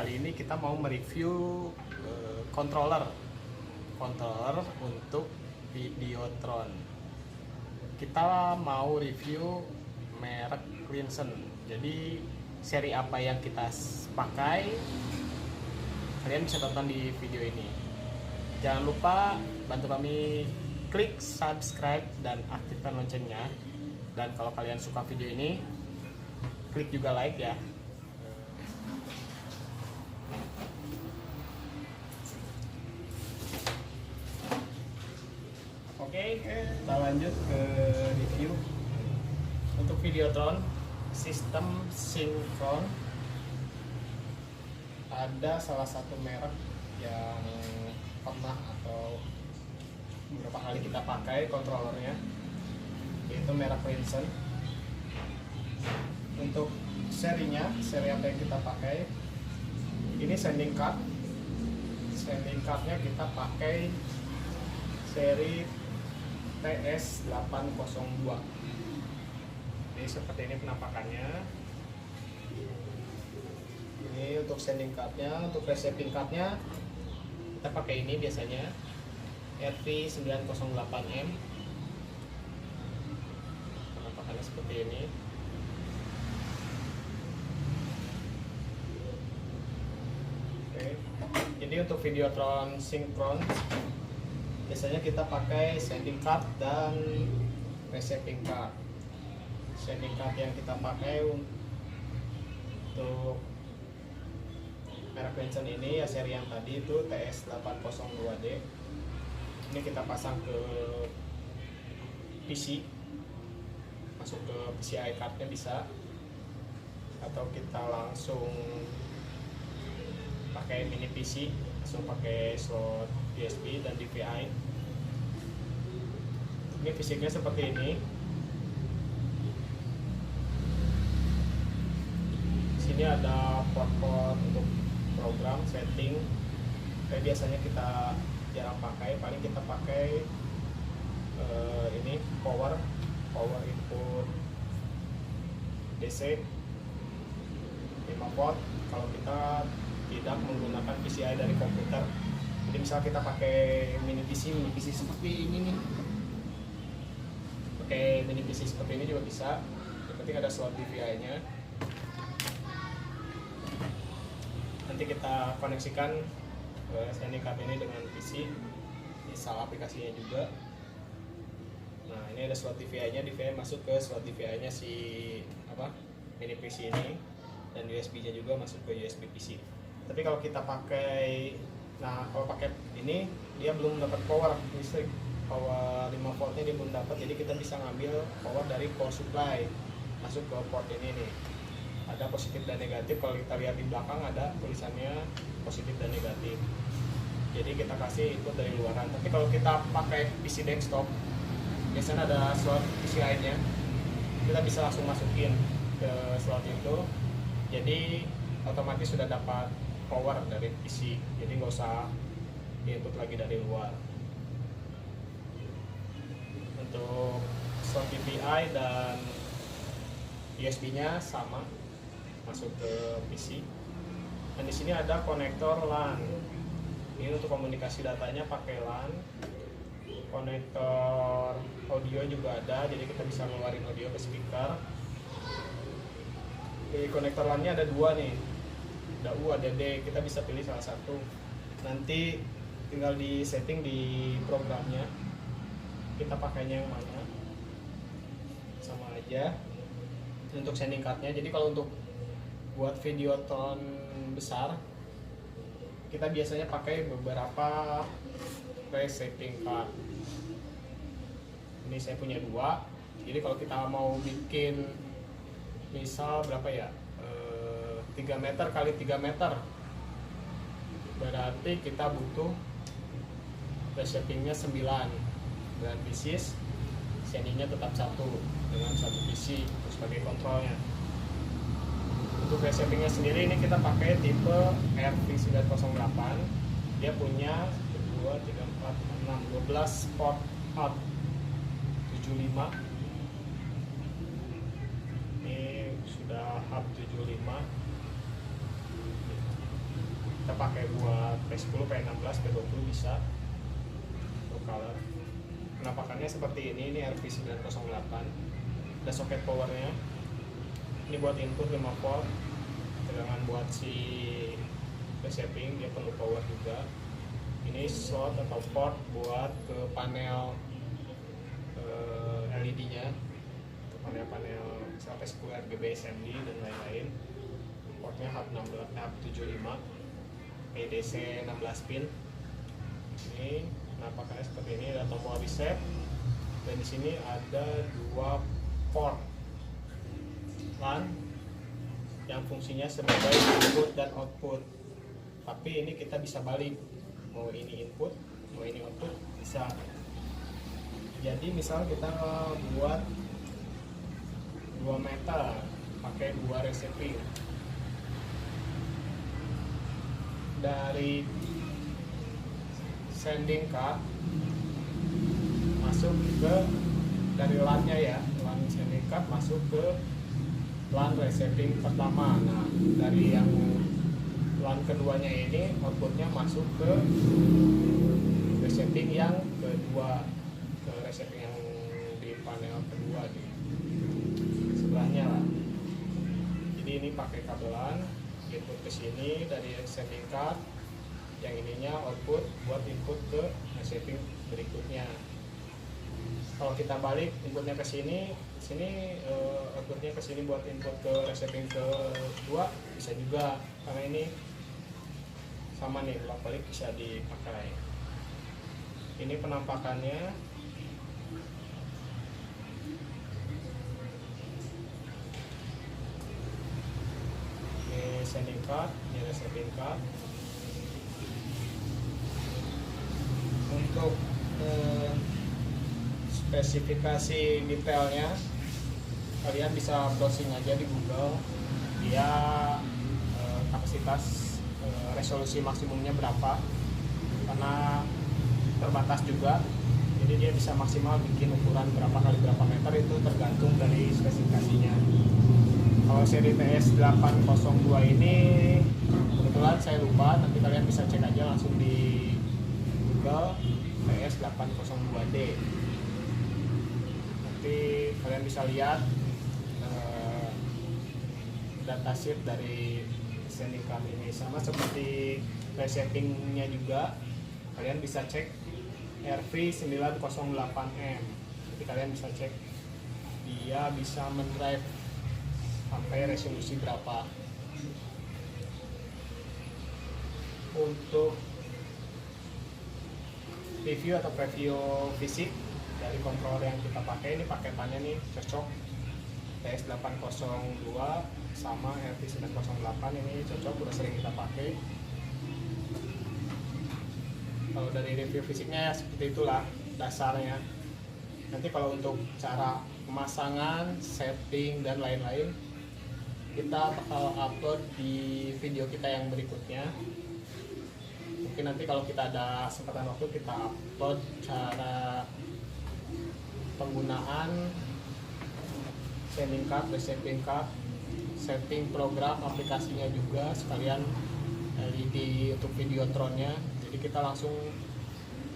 kali ini kita mau mereview controller untuk Videotron. Kita mau review merek Winson. Jadi seri apa yang kita pakai, kalian bisa tonton di video ini. Jangan lupa bantu kami klik subscribe dan aktifkan loncengnya. Dan kalau kalian suka video ini, klik juga like ya. Oke, kita lanjut ke review. Untuk Videotron sistem sinkron, ada salah satu merek yang pernah atau beberapa kali kita pakai kontrolernya, yaitu merek Winson. Untuk seri apa yang kita pakai, ini sending cardnya kita pakai seri TS802. Jadi seperti ini penampakannya. Ini untuk sending cardnya. Untuk receiving cardnya kita pakai ini biasanya RV908M. Penampakannya seperti ini. Oke. Jadi untuk Videotron sinkron biasanya kita pakai sending card dan receiving card. Sending card yang kita pakai untuk merek Winson ini ya seri yang tadi itu TS802D. Ini kita pasang ke PC, masuk ke PCI cardnya bisa, atau kita langsung pakai mini PC, langsung pakai slot USB dan DVI. Ini fisiknya seperti ini. Sini ada port-port untuk program setting. Kayak biasanya kita jarang pakai, paling kita pakai ini power input DC 5 volt kalau kita tidak menggunakan PCI dari komputer. Jadi misal kita pakai mini PC seperti ini nih, pakai mini PC seperti ini juga bisa. Yang penting ada slot DVI nya. Nanti kita koneksikan sending card ini dengan PC, install aplikasinya juga. Nah, ini ada slot DVI nya, DVI masuk ke slot DVI nya si mini PC ini, dan USB nya juga masuk ke USB PC. Tapi kalau kita pakai, kalau pakai ini dia belum dapat power listrik, power 5 voltnya dia belum dapat. Jadi kita bisa ngambil power dari power supply masuk ke port ini nih. Ada positif dan negatif. Kalau kita lihat di belakang ada tulisannya positif dan negatif. Jadi kita kasih input dari luaran. Tapi kalau kita pakai PC desktop, biasanya ada slot PCI nya, kita bisa langsung masukin ke slot itu. Jadi otomatis sudah dapat power dari PC, jadi nggak usah diinput lagi dari luar. Untuk slot DVI dan USB nya sama, masuk ke PC. Dan di sini ada konektor LAN. Ini untuk komunikasi datanya pakai LAN. Konektor audio juga ada, jadi kita bisa ngeluarin audio ke speaker. Di konektor LAN-nya ada dua nih, ada U, ada D. Kita bisa pilih salah satu. Nanti tinggal di setting di programnya, kita pakainya yang mana, sama aja. Untuk sending cardnya, jadi kalau untuk buat Videotron besar, kita biasanya pakai beberapa receiving card. Ini saya punya dua. Jadi kalau kita mau bikin misal berapa ya, 3 meter kali 3 meter, berarti kita butuh receivingnya 9, dan pieces, sendingnya tetap satu dengan satu PC sebagai kontrolnya. Untuk receivingnya sendiri ini kita pakai tipe RV908. Dia punya 2, 3, 4, 6, 12 port out 75. Ini sudah hub 75. kita pakai buat P10, P16, P20 bisa untuk color. Penampakannya seperti ini RV908, ada soket powernya. Ini buat input 5 volt, tegangan buat si reshaping, dia perlu power juga. Ini slot atau port buat ke panel LED-nya, ke panel-panel sampai 10 RGB SMD dan lain-lain. Portnya HAP75, PDC 16 pin. Ini penampakannya seperti ini, ada tombol reset, dan di sini ada 2 port LAN yang fungsinya sebagai input dan output. Tapi ini kita bisa balik, mau ini input, mau ini output, bisa. Jadi misal kita buat 2 meter pakai 2 receiving, dari sending card masuk ke dari LAN-nya ya, LAN sending card masuk ke LAN receiving pertama. Nah, dari yang LAN keduanya ini outputnya masuk ke receiving yang kedua, ke receiving yang di panel kedua di sebelahnya lah. Jadi ini pakai kabelan, input ke sini dari sending card, yang ininya output buat input ke receiving berikutnya. Kalau kita balik inputnya ke sini, outputnya ke sini buat input ke receiving kedua bisa juga, karena ini sama nih, bolak-balik bisa dipakai. Ini penampakannya. Ini sending card, ini receiving card. Untuk spesifikasi detailnya kalian bisa browsing aja di Google, dia kapasitas resolusi maksimumnya berapa, karena terbatas juga. Jadi dia bisa maksimal bikin ukuran berapa kali berapa meter, itu tergantung dari spesifikasinya. Kalau seri TS802 ini kebetulan saya lupa, nanti kalian bisa cek aja langsung di Google TS802D. Nanti kalian bisa lihat datasheet dari sending card ini, sama seperti reshapingnya juga. Kalian bisa cek RV908M, jadi kalian bisa cek dia bisa mendrive sampai resolusi berapa. Untuk review atau preview fisik dari controller yang kita pakai, ini paketannya nih cocok, TS802 sama RV908 ini cocok, udah sering kita pakai. Kalau dari review fisiknya ya seperti itulah dasarnya. Nanti kalau untuk cara pemasangan, setting dan lain-lain, kita bakal upload di video kita yang berikutnya. Mungkin nanti kalau kita ada kesempatan waktu, kita upload cara penggunaan sending card, receiving card, setting program aplikasinya juga sekalian di untuk Videotron-nya. Jadi kita langsung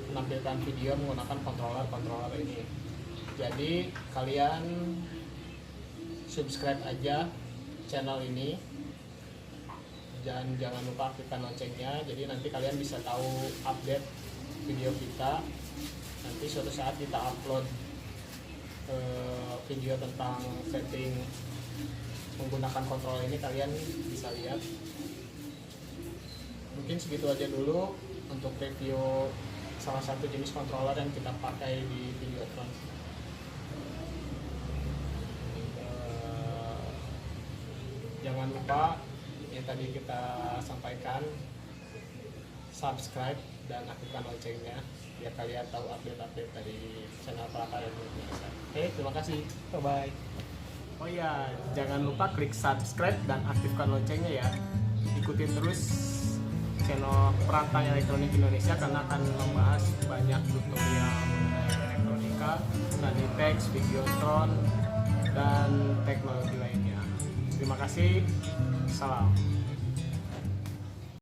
menampilkan video menggunakan controller ini. Jadi kalian subscribe aja channel ini, dan jangan lupa aktifkan loncengnya, jadi nanti kalian bisa tahu update video kita. Nanti suatu saat kita upload video tentang setting menggunakan controller ini, kalian bisa lihat. Mungkin segitu aja dulu untuk review salah satu jenis controller yang kita pakai di Videotron. Jangan lupa yang tadi kita sampaikan, subscribe dan aktifkan loncengnya biar kalian tahu update-update dari channel Prata dan Indonesia. Oke, terima kasih. Bye-bye. Oh iya, jangan lupa klik subscribe dan aktifkan loncengnya ya. Ikutin terus channel Prata Elektronik Indonesia karena akan membahas banyak tutorial elektronika, Nanitex, Videotron, dan teknologi lainnya. Terima kasih. Salam.